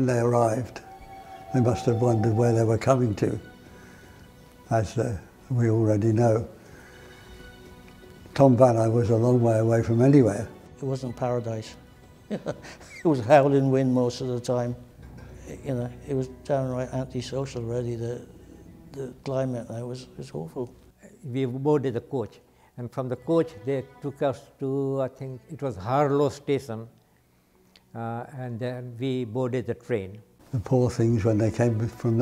when they arrived, they must have wondered where they were coming to, as we already know. Tom Valley was a long way away from anywhere. It wasn't paradise. It was howling wind most of the time. You know, it was downright antisocial, really. The climate there was awful. We boarded the coach, and from the coach they took us to, I think it was Harlow station, and then we boarded the train. The poor things, when they came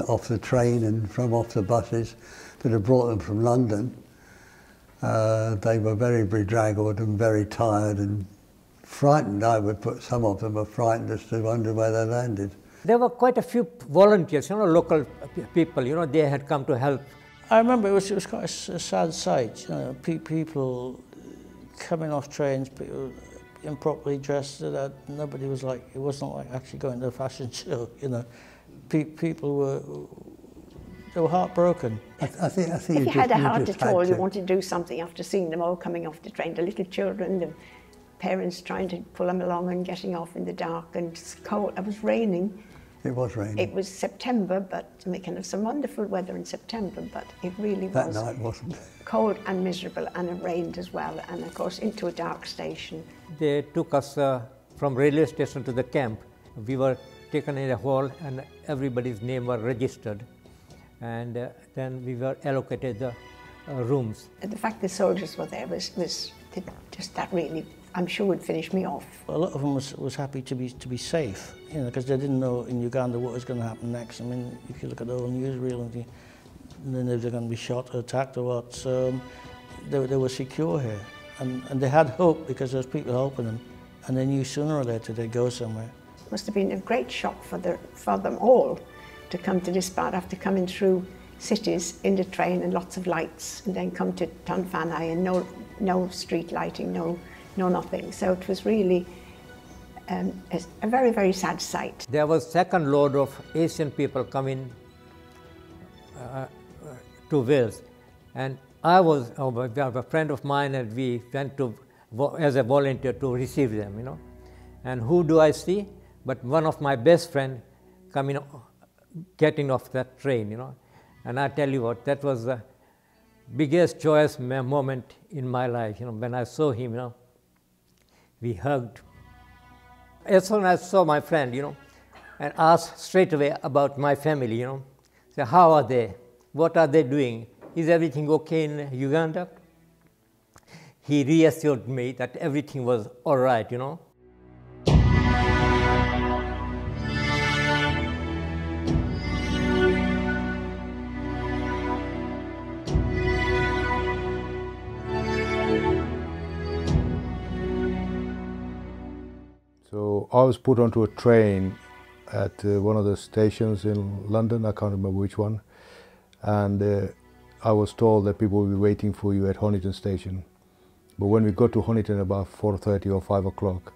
off the train and from off the buses that had brought them from London, they were very bedraggled and very tired and frightened. I would put some of them were frightened as to wonder where they landed. There were quite a few volunteers, local people, they had come to help. I remember it was quite a sad sight, people coming off trains, people improperly dressed, that nobody was like, it wasn't like actually going to a fashion show, people they were heartbroken. I think if you had a heart at all, you wanted to do something after seeing them all coming off the train, the little children, the parents trying to pull them along and getting off in the dark, and it's cold. It was raining. It was raining. It was September, but we can have some wonderful weather in September, but it really was. That night wasn't. Cold and miserable, and it rained as well, and of course into a dark station. They took us from railway station to the camp. We were taken in a hall and everybody's name were registered, and then we were allocated the rooms. And the fact the soldiers were there was just that really, I'm sure, would finish me off. A lot of them was happy to be safe, because they didn't know in Uganda what was going to happen next. I mean, if you look at the whole newsreel, and they knew they were going to be shot or attacked or what. So they were secure here, and they had hope because there was people helping them, and they knew sooner or later they'd go somewhere. It must have been a great shock for them all to come to this part after coming through cities in the train and lots of lights, and then come to Tanfanai and no street lighting, no nothing. So it was really a very, very sad sight. There was second load of Asian people coming to Wales, and I was a friend of mine, and we went to as a volunteer to receive them, And who do I see? But one of my best friend getting off that train, And I tell you what, that was the biggest joyous moment in my life, when I saw him, we hugged. As soon as I saw my friend, and asked straight away about my family, Say, how are they? What are they doing? Is everything okay in Uganda? He reassured me that everything was all right, So I was put onto a train at one of the stations in London, I can't remember which one, and I was told that people will be waiting for you at Honiton station. But when we got to Honiton about 4:30 or 5 o'clock,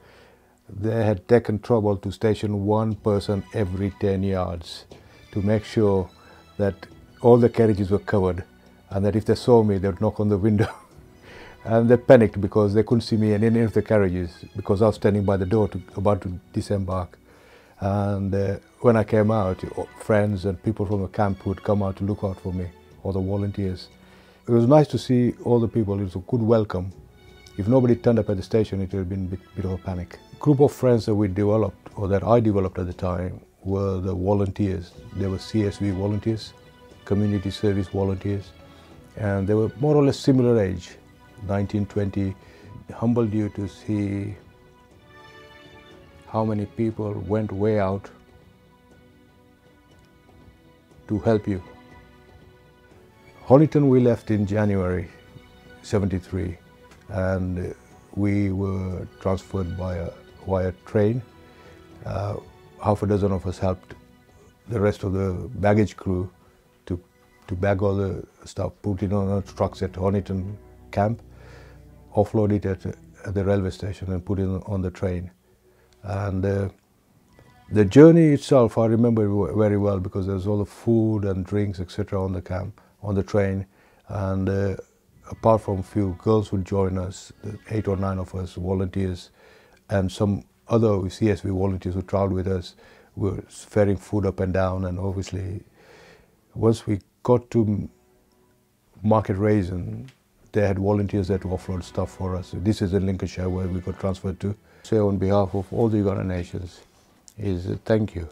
they had taken trouble to station one person every 10 yards to make sure that all the carriages were covered, and that if they saw me, they would knock on the window. And they panicked because they couldn't see me in any of the carriages, because I was standing by the door about to disembark. And when I came out, friends and people from the camp would come out to look out for me, or the volunteers. It was nice to see all the people. It was a good welcome. If nobody turned up at the station, it would have been a bit of a panic. A group of friends that we developed, or that I developed at the time, were the volunteers. They were CSV volunteers, community service volunteers, and they were more or less similar age, 19, 20. It humbled you to see how many people went way out to help you. Honiton we left in January '73, and we were transferred via train. Half a dozen of us helped the rest of the baggage crew to bag all the stuff, put it on trucks at Honiton camp, offload it at the railway station and put it on the train. And the journey itself I remember very well, because there was all the food and drinks, etc. on the train, and apart from a few girls who joined us, 8 or 9 of us volunteers, and some other CSV volunteers who traveled with us, we were ferrying food up and down, and obviously once we got to Market Raisin, they had volunteers there to offload stuff for us. This is in Lincolnshire where we got transferred to. So on behalf of all the Ugandan Asians is thank you.